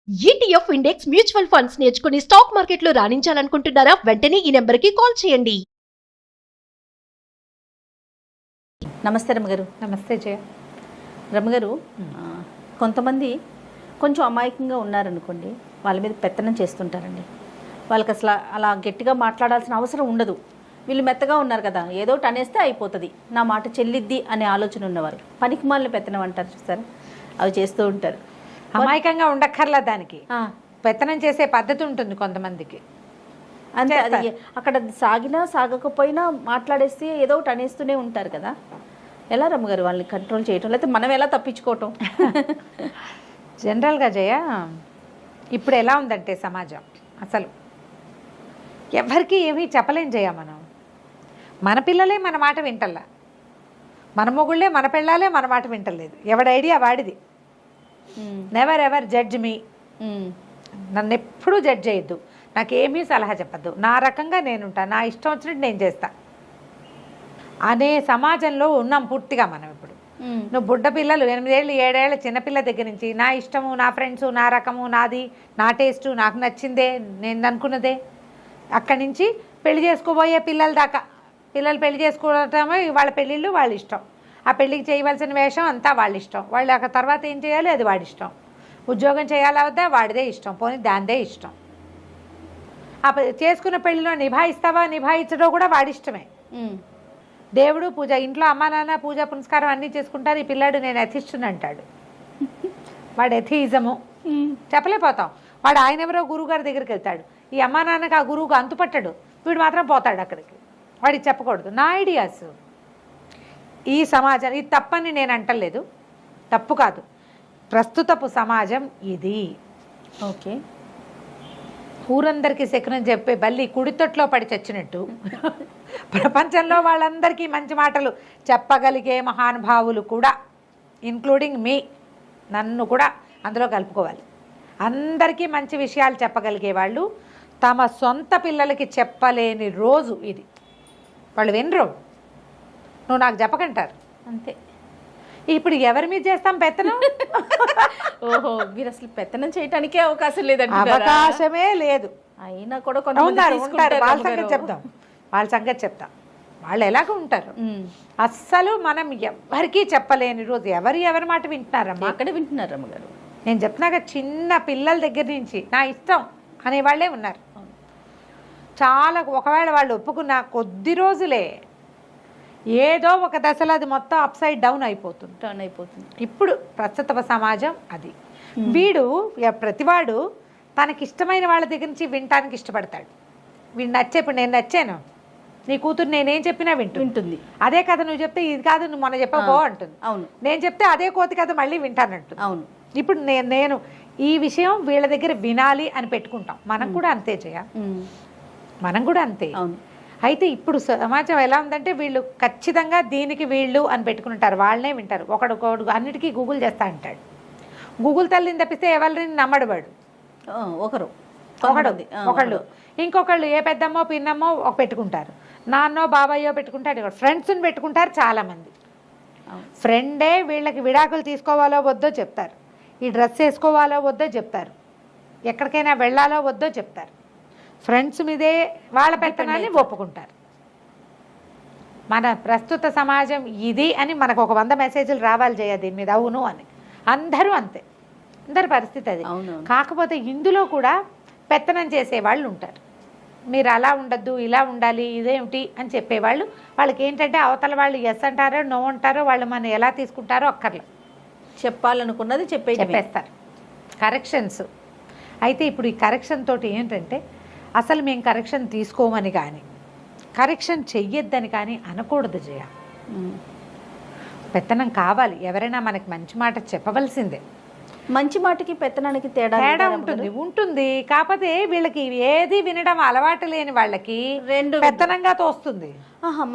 ETF index mutual funds నేర్చుకుని stock మార్కెట్లో రాణించాలనుకుంటున్నారా? వెంటనే ఈ నెంబర్కి కాల్ చేయండి. నమస్తే రమ్మగారు. నమస్తే జయ. రమ్మగారు, కొంతమంది కొంచెం అమాయకంగా ఉన్నారనుకోండి, వాళ్ళ మీద పెత్తనం చేస్తుంటారండి. వాళ్ళకి అసలు అలా గట్టిగా మాట్లాడాల్సిన అవసరం ఉండదు. వీళ్ళు మెత్తగా ఉన్నారు కదా, ఏదో ఒకటి అనేస్తే అయిపోతుంది, నా మాట చెల్లిద్ది అనే ఆలోచన ఉన్నవారు పనికి మాలిన పెత్తనం అంటారు చూసారు, అవి చేస్తూ ఉంటారు. అమాయకంగా ఉండక్కర్లా, దానికి పెత్తనం చేసే పద్ధతి ఉంటుంది కొంతమందికి. అంతే, అది అక్కడ సాగినా సాగకపోయినా మాట్లాడేసి ఏదో ఒకటి అనేస్తూనే ఉంటారు కదా. ఎలా రమ్మగారు వాళ్ళని కంట్రోల్ చేయటం, లేకపోతే మనం ఎలా తప్పించుకోవటం? జనరల్గా జయ, ఇప్పుడు ఎలా ఉందంటే సమాజం, అసలు ఎవరికి ఏమీ చెప్పలేం జయ. మన పిల్లలే మన మాట వింటల్లా, మన మొగుళ్ళే మన పిల్లలే మన మాట వింటలేదు. ఎవడి ఐడియా వాడిది. Never ever judge me. నన్ను ఎప్పుడూ జడ్జ్ చేయొద్దు, నాకేమీ సలహా చెప్పద్దు, నా రకంగా నేనుంటా, నా ఇష్టం వచ్చినట్టు నేను చేస్తా అనే సమాజంలో ఉన్నాం పూర్తిగా మనం ఇప్పుడు. నువ్వు బుడ్డ పిల్లలు 8 ఏళ్ళు 7 ఏళ్ళ చిన్నపిల్ల దగ్గర నుంచి నా ఇష్టము, నా ఫ్రెండ్స్, నా రకము, నాది, నా టేస్టు, నాకు నచ్చిందే, నేను అనుకున్నదే, అక్కడి నుంచి పెళ్లి చేసుకోబోయే పిల్లల దాకా. పిల్లలు పెళ్లి చేసుకోవటమే వాళ్ళ పెళ్ళిళ్ళు, వాళ్ళ ఇష్టం. ఆ పెళ్ళికి చేయవలసిన వేషం అంతా వాళ్ళ ఇష్టం. వాళ్ళు ఆ తర్వాత ఏం చేయాలి అది వాడి ఇష్టం. ఉద్యోగం చేయాలా వద్దా వాడిదే ఇష్టం, పోనీ దానిదే ఇష్టం. ఆ చేసుకున్న పెళ్ళిలో నిభాయిస్తావా నిభాయించడం కూడా వాడి ఇష్టమే. దేవుడు పూజ, ఇంట్లో అమ్మా నాన్న పూజ పునస్కారం అన్నీ చేసుకుంటారు. ఈ పిల్లాడు నేను ఎథిస్టుని అంటాడు. వాడు ఎథియిజము చెప్పలేకపోతాం. వాడు ఆయన ఎవరో గురువు గారి దగ్గరికి వెళ్తాడు. ఈ అమ్మా నాన్నకి ఆ గురువుకు అంతుపట్టడు, వీడు మాత్రం పోతాడు అక్కడికి. వాడికి చెప్పకూడదు. నా ఐడియాస్ ఈ సమాజం, ఇది తప్పని నేను అంటలేదు, తప్పు కాదు, ప్రస్తుతపు సమాజం ఇది. ఓకే, ఊరందరికీ శకునం చెప్పే బల్లి కుడితొట్లో పడి చచ్చినట్టు ప్రపంచంలో వాళ్ళందరికీ మంచి మాటలు చెప్పగలిగే మహానుభావులు కూడా, ఇంక్లూడింగ్ మీ, నన్ను కూడా అందులో కలుపుకోవాలి. అందరికీ మంచి విషయాలు చెప్పగలిగే వాళ్ళు తమ సొంత పిల్లలకి చెప్పలేని రోజు ఇది. వాళ్ళు వినరు, నువ్వు నాకు చెప్పకంటారు, అంతే. ఇప్పుడు ఎవరి మీద చేస్తాం పెత్తనం? ఓహో, మీరు అసలు పెత్తనం చేయటానికే అవకాశం లేదండి. అవకాశమే లేదు. అయినా కూడా ఉంటారు. వాళ్ళ సంగతి చెప్తాం, వాళ్ళ సంగతి చెప్తాం. వాళ్ళు ఎలాగ ఉంటారు అస్సలు మనం ఎవరికీ చెప్పలేని రోజు. ఎవరి మాట వింటున్నారమ్మా? ఎక్కడ వింటున్నారు అమ్మగారు? నేను చెప్తున్నాక చిన్న పిల్లల దగ్గర నుంచి నా ఇష్టం అనేవాళ్ళే ఉన్నారు చాలా. ఒకవేళ వాళ్ళు ఒప్పుకున్న కొద్ది రోజులే, ఏదో ఒక దశలో అది మొత్తం అప్సైడ్ డౌన్ అయిపోతుంది, టర్న్ అయిపోతుంది. ఇప్పుడు ప్రస్తుత సమాజం అది. వీడు ప్రతివాడు తనకిష్టమైన వాళ్ళ దగ్గర నుంచి వినటానికి ఇష్టపడతాడు. వీడు నచ్చే, ఇప్పుడు నేను నచ్చాను, నీ కూతురు నేనేం చెప్పినా వింటుంది. అదే కథ నువ్వు చెప్తే ఇది కాదు నువ్వు మొన్న చెప్పబో అంటుంది. అవును, నేను చెప్తే అదే కోతి కథ మళ్ళీ వింటానంటుంది. అవును. ఇప్పుడు నేను ఈ విషయం వీళ్ళ దగ్గర వినాలి అని పెట్టుకుంటాం. మనం కూడా అంతే చేయ, మనం కూడా అంతే. అవును. అయితే ఇప్పుడు సమాజం ఎలా ఉందంటే వీళ్ళు ఖచ్చితంగా దీనికి వీళ్ళు అని పెట్టుకుంటారు, వాళ్ళనే వింటారు. ఒకడు అన్నిటికీ గూగుల్ చేస్తా అంటాడు. గూగుల్ తల్లిని తప్పిస్తే ఎవరిని నమ్మడు వాడు. ఒకళ్ళు ఇంకొకళ్ళు ఏ పెద్దమ్మో పిన్నమ్మో పెట్టుకుంటారు, నాన్నో బాబాయ్యో పెట్టుకుంటారు, ఫ్రెండ్స్ని పెట్టుకుంటారు చాలామంది. ఫ్రెండే వీళ్ళకి విడాకులు తీసుకోవాలో వద్దో చెప్తారు, ఈ డ్రెస్ వేసుకోవాలో వద్దో చెప్తారు, ఎక్కడికైనా వెళ్ళాలో వద్దో చెప్తారు. ఫ్రెండ్స్ మీదే వాళ్ళ పెత్తనాన్ని ఒప్పుకుంటారు. మన ప్రస్తుత సమాజం ఇది అని మనకు ఒక 100 మెసేజ్లు రావాలి చేయ దీని మీద, అవును అని. అందరూ అంతే, అందరి పరిస్థితి అది. కాకపోతే ఇందులో కూడా పెత్తనం చేసేవాళ్ళు ఉంటారు. మీరు అలా ఉండద్దు, ఇలా ఉండాలి, ఇదేమిటి అని చెప్పేవాళ్ళు. వాళ్ళకి ఏంటంటే అవతల వాళ్ళు ఎస్ అంటారో నో అంటారో, వాళ్ళు మనం ఎలా తీసుకుంటారో అక్కర్లే, చెప్పాలనుకున్నది చెప్పేస్తారు. కరెక్షన్స్ అయితే ఇప్పుడు ఈ కరెక్షన్ తోటి ఏంటంటే అసలు మేము కరెక్షన్ తీసుకోమని కానీ కరెక్షన్ చెయ్యొద్దని కానీ అనకూడదు జయ. పెత్తనం కావాలి, ఎవరైనా మనకి మంచి మాట చెప్పవలసిందే. మంచి మాటకి పెత్తనానికి తేడా ఉంటుంది. కాకపోతే వీళ్ళకి ఏది వినడం అలవాటు లేని వాళ్ళకి రెండు పెత్తనంగా తోస్తుంది.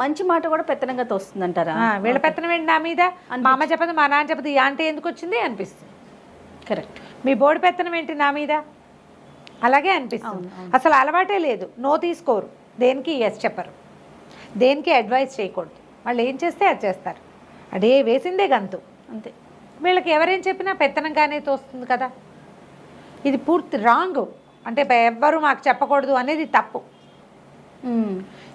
మంచి మాట కూడా పెత్తనంగా తోస్తుంది అంటారా? వీళ్ళ పెత్తనం ఏంటి నా మీద, మా అమ్మ చెప్పదు, మా నాన్న చెప్పదు, ఈ ఆంటీ ఎందుకు వచ్చింది అనిపిస్తుంది. కరెక్ట్. మీ బోర్డు పెత్తనం ఏంటి నా మీద, అలాగే అనిపిస్తుంది. అసలు అలవాటే లేదు, నో తీసుకోరు, దేనికి ఎస్ చెప్పరు, దేనికి అడ్వైస్ చేయకూడదు. వాళ్ళు ఏం చేస్తే అది చేస్తారు, అదే వేసిందే గంతు, అంతే. వీళ్ళకి ఎవరేం చెప్పినా పెత్తనంగానే తోస్తుంది కదా. ఇది పూర్తి రాంగ్. అంటే ఎవ్వరూ మాకు చెప్పకూడదు అనేది తప్పు.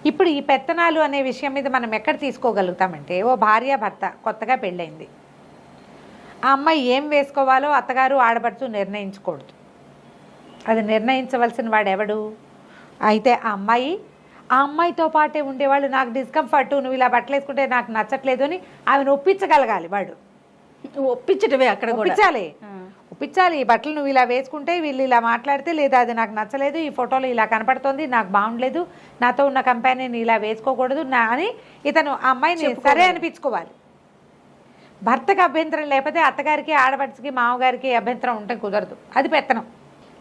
ఇప్పుడు ఈ పెత్తనాలు అనే విషయం మీద మనం ఎక్కడ తీసుకోగలుగుతామంటే, ఓ భార్య భర్త కొత్తగా పెళ్ళైంది, ఆ అమ్మాయి ఏం వేసుకోవాలో అత్తగారు ఆడపడుచు నిర్ణయించకూడదు. అది నిర్ణయించవలసిన వాడు ఎవడు? అయితే ఆ అమ్మాయితో పాటే ఉండేవాళ్ళు, నాకు డిస్కంఫర్ట్, నువ్వు ఇలా బట్టలు వేసుకుంటే నాకు నచ్చట్లేదు అని ఆమెను ఒప్పించగలగాలి. వాడు ఒప్పించటమే అక్కడ ఒప్పించాలి. ఈ బట్టలు నువ్వు ఇలా వేసుకుంటే వీళ్ళు ఇలా మాట్లాడితే, లేదా అది నాకు నచ్చలేదు, ఈ ఫోటోలో ఇలా కనపడుతోంది, నాకు బాగుండలేదు, నాతో ఉన్న కంపెనీని ఇలా వేసుకోకూడదు అని ఇతను ఆ అమ్మాయిని సరే అనిపించుకోవాలి. భర్తకు అభ్యంతరం లేకపోతే అత్తగారికి, ఆడపడికి, మామగారికి అభ్యంతరం ఉంటే కుదరదు. అది పెత్తనం.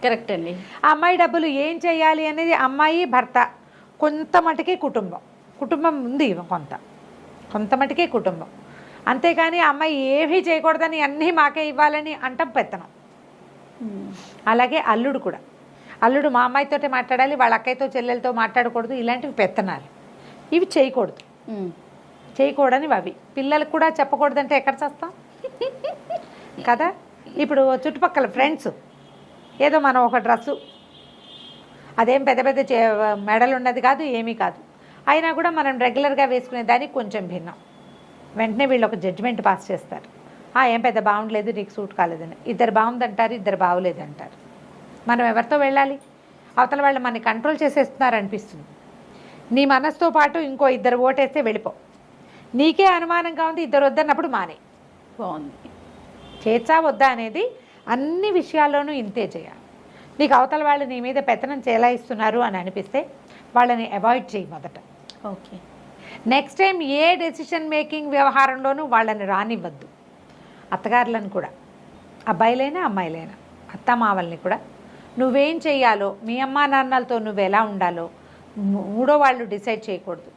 కరెక్ట్ అండి. ఆ అమ్మాయి డబ్బులు ఏం చేయాలి అనేది అమ్మాయి భర్త, కొంత మటుకే కుటుంబం ఉంది, కొంత మటుకే కుటుంబం. అంతేకాని ఆ అమ్మాయి ఏమీ చేయకూడదని అన్నీ మాకే ఇవ్వాలని అంటాం పెత్తనం. అలాగే అల్లుడు కూడా, అల్లుడు మా అమ్మాయితోటే మాట్లాడాలి, వాళ్ళ అక్కయ్యతో చెల్లెలతో మాట్లాడకూడదు, ఇలాంటివి పెత్తనాలు. ఇవి చేయకూడని అవి. పిల్లలకు కూడా చెప్పకూడదంటే ఎక్కడ చేస్తాం కదా. ఇప్పుడు చుట్టుపక్కల ఫ్రెండ్స్ ఏదో మనం ఒక డ్రెస్సు, అదేం పెద్ద పెద్ద మెడలు ఉన్నది కాదు, ఏమీ కాదు, అయినా కూడా మనం రెగ్యులర్గా వేసుకునే దానికి కొంచెం భిన్నం. వెంటనే వీళ్ళు ఒక జడ్జిమెంట్ పాస్ చేస్తారు, ఏం పెద్ద బాగుండలేదు, నీకు సూట్ కాలేదని. ఇద్దరు బాగుందంటారు, ఇద్దరు బాగోలేదంటారు. మనం ఎవరితో వెళ్ళాలి? అవతల వాళ్ళు మనని కంట్రోల్ చేసేస్తున్నారు అనిపిస్తుంది. నీ మనసుతో పాటు ఇంకో ఇద్దరు ఓటేస్తే వెళ్ళిపో. నీకే అనుమానంగా ఉంది, ఇద్దరు వద్దన్నప్పుడు మానే. బాగుంది. చేర్చా వద్దా అనేది అన్ని విషయాల్లోనూ ఇంతే చేయాలి. నీకు అవతల వాళ్ళు నీ మీద పెత్తనం చేలాయిస్తున్నారు అని అనిపిస్తే వాళ్ళని అవాయిడ్ చేయి మొదట. ఓకే. నెక్స్ట్ టైం ఏ డెసిషన్ మేకింగ్ వ్యవహారంలోనూ వాళ్ళని రానివ్వద్దు. అత్తగారులను కూడా, అబ్బాయిలైనా అమ్మాయిలైనా, అత్తమావల్ని కూడా నువ్వేం చెయ్యాలో, మీ అమ్మా నాన్నలతో నువ్వు ఎలా ఉండాలో మూడో వాళ్ళు డిసైడ్ చేయకూడదు.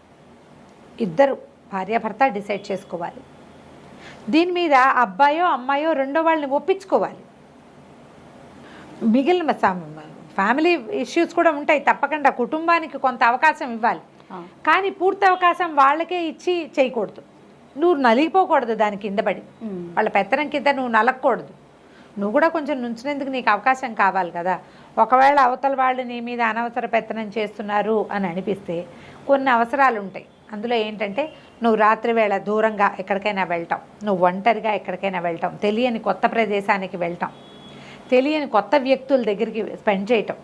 ఇద్దరు భార్యాభర్త డిసైడ్ చేసుకోవాలి. దీని మీద అబ్బాయో అమ్మాయో రెండో వాళ్ళని ఒప్పించుకోవాలి. మిగిలిన ఫ్యామిలీ ఇష్యూస్ కూడా ఉంటాయి తప్పకుండా. కుటుంబానికి కొంత అవకాశం ఇవ్వాలి, కానీ పూర్తి అవకాశం వాళ్ళకే ఇచ్చి చేయకూడదు. నువ్వు నలిగిపోకూడదు దాని కింద పడి, వాళ్ళ పెత్తనం కింద నువ్వు నలగకూడదు. నువ్వు కూడా కొంచెం నుంచినందుకు నీకు అవకాశం కావాలి కదా. ఒకవేళ అవతల వాళ్ళు నీ మీద అనవసర పెత్తనం చేస్తున్నారు అని అనిపిస్తే కొన్ని అవసరాలు ఉంటాయి. అందులో ఏంటంటే, నువ్వు రాత్రి వేళ దూరంగా ఎక్కడికైనా వెళ్ళటం, నువ్వు ఒంటరిగా ఎక్కడికైనా వెళ్ళటం, తెలియని కొత్త ప్రదేశానికి వెళ్ళటం, తెలియని కొత్త వ్యక్తుల దగ్గరికి స్పెండ్ చేయటం,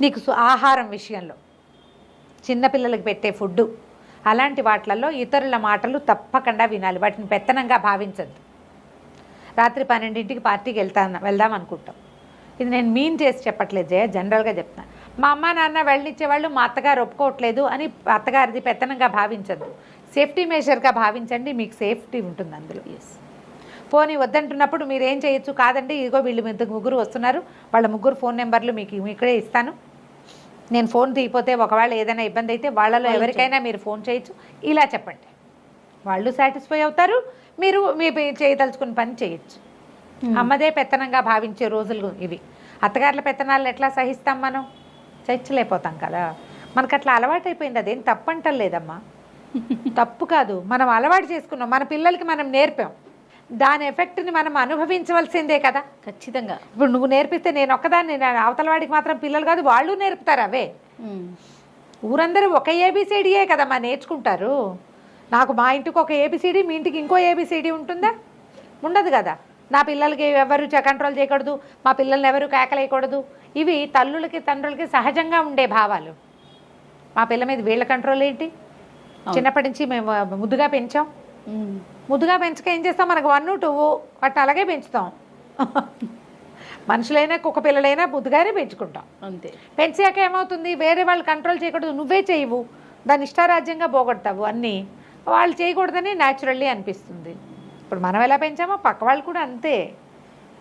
నీకు ఆహారం విషయంలో, చిన్నపిల్లలకి పెట్టే ఫుడ్డు, అలాంటి వాటిలలో ఇతరుల మాటలు తప్పకుండా వినాలి. వాటిని పెత్తనంగా భావించద్దు. రాత్రి 12ంటికి పార్టీకి వెళ్దాం అనుకుంటాం. ఇది నేను మీన్ చేసి చెప్పట్లేదు జయ, జనరల్గా చెప్తాను. మా అమ్మ నాన్న వెళ్ళనిచ్చేవాళ్ళు, మా అత్తగారు ఒప్పుకోవట్లేదు అని అత్తగారిది పెత్తనంగా భావించద్దు. సేఫ్టీ మెజర్గా భావించండి, మీకు సేఫ్టీ ఉంటుంది అందులో. పోనీ వద్దంటున్నప్పుడు మీరు ఏం చేయొచ్చు, కాదండి ఇదిగో వీళ్ళు ముగ్గురు వస్తున్నారు, వాళ్ళ ముగ్గురు ఫోన్ నెంబర్లు మీకు ఇక్కడే ఇస్తాను, నేను ఫోన్ తీయపోతే ఒకవేళ ఏదైనా ఇబ్బంది అయితే వాళ్ళలో ఎవరికైనా మీరు ఫోన్ చేయొచ్చు, ఇలా చెప్పండి. వాళ్ళు సాటిస్ఫై అవుతారు, మీరు మీ చేయదలుచుకున్న పని చేయొచ్చు. అమ్మదే పెత్తనంగా భావించే రోజులు ఇవి. అత్తగారుల పెత్తనాలను ఎట్లా సహిస్తాం మనం? చచ్చలేకపోతాం కదా. మనకు అట్లా అలవాటు అయిపోయింది. అదేం తప్పంటం లేదమ్మా, తప్పు కాదు, మనం అలవాటు చేసుకున్నాం, మన పిల్లలకి మనం నేర్పాం. దాని ఎఫెక్ట్ని మనం అనుభవించవలసిందే కదా. ఖచ్చితంగా. ఇప్పుడు నువ్వు నేర్పిస్తే నేను ఒక్కదాన్ని, అవతల వాడికి మాత్రం పిల్లలు కాదు, వాళ్ళు నేర్పుతారు అవే. ఊరందరూ ఒక ఏబిసిడియే కదమ్మా నేర్చుకుంటారు. నాకు మా ఇంటికి ఒక ఏబిసిడి, మీ ఇంటికి ఇంకో ఏబిసిడి ఉంటుందా? ఉండదు కదా. నా పిల్లలకి ఎవరు కంట్రోల్ చేయకూడదు, మా పిల్లల్ని ఎవరు కేకలేయకూడదు, ఇవి తల్లులకి తండ్రులకి సహజంగా ఉండే భావాలు. మా పిల్ల మీద వీళ్ళ కంట్రోల్ ఏంటి? చిన్నప్పటి నుంచి మేము ముద్దుగా పెంచాం. ముద్దుగా పెంచక ఏం చేస్తాం, మనకు 1, 2 వాటిని అలాగే పెంచుతాం. మనుషులైనా కుక్క పిల్లలైనా ముద్దుగానే పెంచుకుంటాం అంతే. పెంచాక ఏమవుతుంది, వేరే వాళ్ళు కంట్రోల్ చేయకూడదు, నువ్వే చేయవు, దాన్ని ఇష్టారాజ్యంగా పోగొడతావు. అన్నీ వాళ్ళు చేయకూడదని న్యాచురల్లీ అనిపిస్తుంది. ఇప్పుడు మనం ఎలా పెంచామో పక్క వాళ్ళు కూడా అంతే.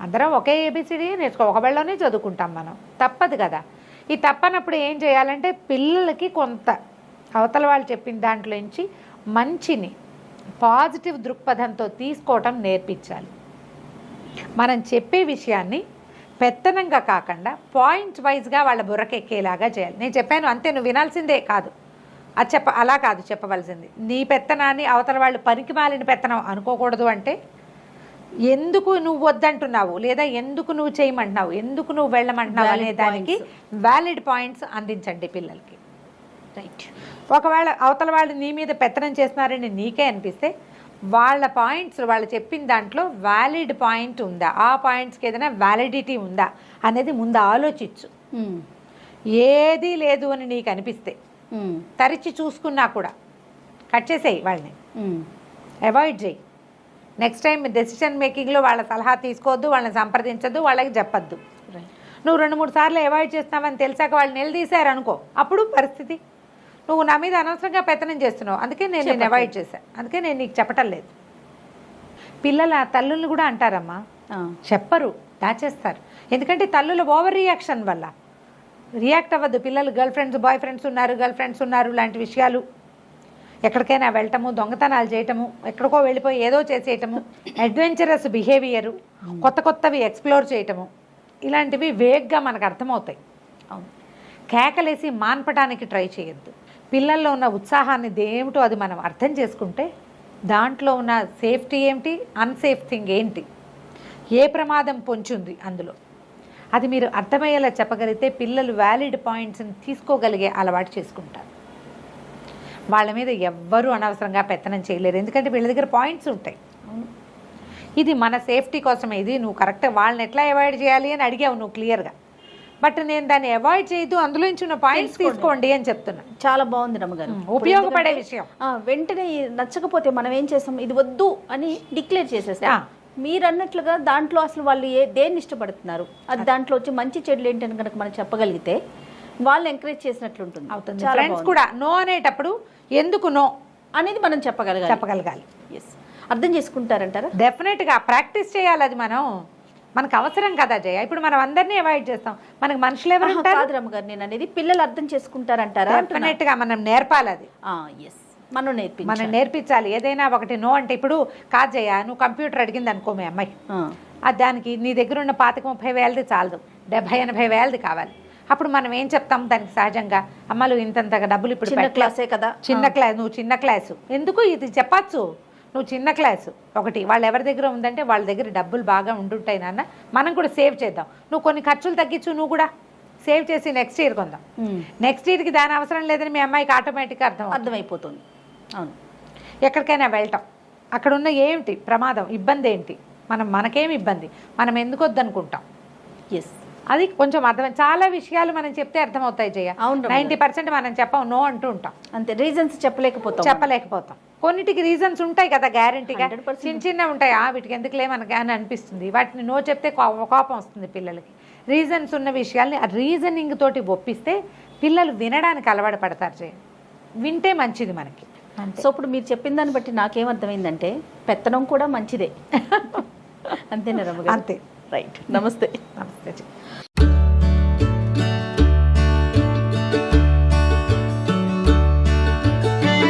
అందరం ఒకే ఏబిసిడి నేర్చుకో, ఒక బళ్ళలోనే చదువుకుంటాం మనం, తప్పదు కదా. ఈ తప్పనప్పుడు ఏం చేయాలంటే, పిల్లలకి కొంత అవతల వాళ్ళు చెప్పిన దాంట్లో నుంచి మంచిని పాజిటివ్ దృక్పథంతో తీసుకోవటం నేర్పించాలి. మనం చెప్పే విషయాన్ని పెత్తనంగా కాకుండా పాయింట్ వైజ్గా వాళ్ళ బుర్రకెక్కేలాగా చేయాలి. నేను చెప్పాను అంతే, నువ్వు వినాల్సిందే కాదు, అది అలా కాదు చెప్పవలసింది. నీ పెత్తనాన్ని అవతల వాళ్ళు పనికి మాలిన పెత్తనం అనుకోకూడదు. అంటే ఎందుకు నువ్వు వద్దంటున్నావు లేదా ఎందుకు నువ్వు చేయమంటున్నావు, ఎందుకు నువ్వు వెళ్ళమంటున్నావు Valid అనే దానికి వ్యాలిడ్ పాయింట్స్ అందించండి పిల్లలకి. రైట్. ఒకవేళ అవతల వాళ్ళు నీ మీద పెత్తనం చేస్తున్నారని నీకే అనిపిస్తే వాళ్ళ పాయింట్స్ వాళ్ళు చెప్పిన దాంట్లో వ్యాలిడ్ పాయింట్ ఉందా, ఆ పాయింట్స్కి ఏదైనా వ్యాలిడిటీ ఉందా అనేది ముందు ఆలోచించు. ఏది లేదు అని నీకు అనిపిస్తే తరిచి చూసుకున్నా కూడా కట్ చేసేయి, వాళ్ళని అవాయిడ్ చేయి. నెక్స్ట్ టైం డెసిషన్ మేకింగ్లో వాళ్ళ సలహా తీసుకోవద్దు, వాళ్ళని సంప్రదించద్దు, వాళ్ళకి చెప్పద్దు. నువ్వు 2-3 సార్లు అవాయిడ్ చేస్తున్నావని తెలిసాక వాళ్ళు నిలదీశారు అనుకో, అప్పుడు పరిస్థితి నువ్వు నా మీద అనవసరంగా పెత్తనం చేస్తున్నావు, అందుకే నేను అవాయిడ్ చేశాను, అందుకే నేను నీకు చెప్పటం లేదు. పిల్లల తల్లుల్ని కూడా అంటారమ్మా, చెప్పరు, దాచేస్తారు. ఎందుకంటే తల్లుల ఓవర్ రియాక్షన్ వల్ల రియాక్ట్ అవ్వద్దు. పిల్లలు గర్ల్ ఫ్రెండ్స్ బాయ్ ఫ్రెండ్స్ ఉన్నారు, గర్ల్ ఫ్రెండ్స్ ఉన్నారు లాంటి విషయాలు, ఎక్కడికైనా వెళ్ళటము, దొంగతనాలు చేయటము, ఎక్కడికో వెళ్ళిపోయి ఏదో చేసేయటము, అడ్వెంచరస్ బిహేవియరు, కొత్త కొత్తవి ఎక్స్ప్లోర్ చేయటము, ఇలాంటివి వేగ్గా మనకు అర్థమవుతాయి. కేకలేసి మాన్పటానికి ట్రై చేయొద్దు. పిల్లల్లో ఉన్న ఉత్సాహాన్ని దేమిటో అది మనం అర్థం చేసుకుంటే దాంట్లో ఉన్న సేఫ్టీ ఏమిటి, అన్సేఫ్ థింగ్ ఏంటి, ఏ ప్రమాదం పొంచుంది అందులో, అది మీరు అర్థమయ్యేలా చెప్పగలిగితే పిల్లలు వ్యాలిడ్ పాయింట్స్ని తీసుకోగలిగే అలవాటు చేసుకుంటారు. వాళ్ళ మీద ఎవ్వరూ అనవసరంగా పెత్తనం చేయలేరు, ఎందుకంటే వీళ్ళ దగ్గర పాయింట్స్ ఉంటాయి. ఇది మన సేఫ్టీ కోసమే, ఇది నువ్వు కరెక్ట్ వాళ్ళని ఎట్లా అవాయిడ్ చేయాలి అని అడిగావు నువ్వు క్లియర్గా, బట్ నేను దాన్ని అవాయిడ్ చేయదు, అందులో నుంచి ఉన్న పాయింట్స్ తీసుకోండి అని చెప్తున్నా. చాలా బాగుంది రమ్మగారు, ఉపయోగపడే విషయం. వెంటనే నచ్చకపోతే మనం ఏం చేస్తాం, ఇది వద్దు అని డిక్లేర్ చేసేస్తాం. మీరు అన్నట్లుగా దాంట్లో అసలు వాళ్ళు దేన్ని ఇష్టపడుతున్నారు, అది దాంట్లో వచ్చి మంచి చెడులు ఏంటని కనుక మనం చెప్పగలిగితే వాళ్ళు ఎంకరేజ్ చేసినట్లు ఉంటుంది. అవుతుంది. ఫ్రెండ్స్ కూడా నో అనేటప్పుడు ఎందుకు నో అనేది మనం చెప్పగలగాలి. ఎస్, అర్థం చేసుకుంటారంటారా? డెఫినెట్గా ప్రాక్టీస్ చేయాలి, అది మనకు అవసరం కదా జయ. ఇప్పుడు మనం అందరినీ అవాయిడ్ చేస్తాం, మనకు మనుషులు ఎవరు ఉంటారు? కాదు రమ్మగారు, నేను అనేది పిల్లలు అర్థం చేసుకుంటారంటారా? డెఫినెట్గా మనం నేర్పాలి, అది ఎస్ మనం నేర్పించాలి. ఏదైనా ఒకటి నో అంటే, ఇప్పుడు కాదు జయ నువ్వు కంప్యూటర్ అడిగింది అనుకో మీ అమ్మాయి, అది దానికి నీ దగ్గర ఉన్న 25-30 వేలది చాలదు, 70-80 వేలది కావాలి. అప్పుడు మనం ఏం చెప్తాం దానికి సహజంగా, అమ్మలు ఇంతంతగా డబ్బులు ఇప్పుడు చిన్న క్లాసే కదా, చిన్న క్లాస్, నువ్వు చిన్న క్లాసు ఎందుకు ఇది చెప్పచ్చు, నువ్వు చిన్న క్లాసు ఒకటి, వాళ్ళు ఎవరి దగ్గర ఉందంటే వాళ్ళ దగ్గర డబ్బులు బాగా ఉండుంటాయి నాన్న, మనం కూడా సేవ్ చేద్దాం, నువ్వు కొన్ని ఖర్చులు తగ్గించు, నువ్వు కూడా సేవ్ చేసి నెక్స్ట్ ఇయర్ కొందాం. నెక్స్ట్ ఇయర్కి దాని అవసరం లేదని మీ అమ్మాయికి ఆటోమేటిక్గా అర్థమైపోతుంది. అవును, ఎక్కడికైనా వెళ్ళటం, అక్కడ ఉన్న ఏమిటి ప్రమాదం, ఇబ్బంది ఏంటి, మనకేమి ఇబ్బంది, మనం ఎందుకు వద్దనుకుంటాం. ఎస్, అది కొంచెం అర్థం. చాలా విషయాలు మనం చెప్తే అర్థమవుతాయి జయ. 90% మనం చెప్పం, నో అంటూ ఉంటాం, అంతే. రీజన్స్ చెప్పలేకపోతాం. కొన్నిటికి రీజన్స్ ఉంటాయి కదా గ్యారంటీగా, చిన్న ఉంటాయి, వీటికి ఎందుకులే మనకి అని అనిపిస్తుంది, వాటిని నో చెప్తే కోపం వస్తుంది పిల్లలకి. రీజన్స్ ఉన్న విషయాల్ని ఆ రీజనింగ్ తోటి ఒప్పిస్తే పిల్లలు వినడానికి అలవాటు పడతారు జయ, వింటే మంచిది మనకి. సో ఇప్పుడు మీరు చెప్పిన దాన్ని బట్టి నాకేమర్థమైందంటే పెత్తనం కూడా మంచిదే. అంతేనా రమ్మ? అంతే. రైట్. నమస్తే. నమస్తే.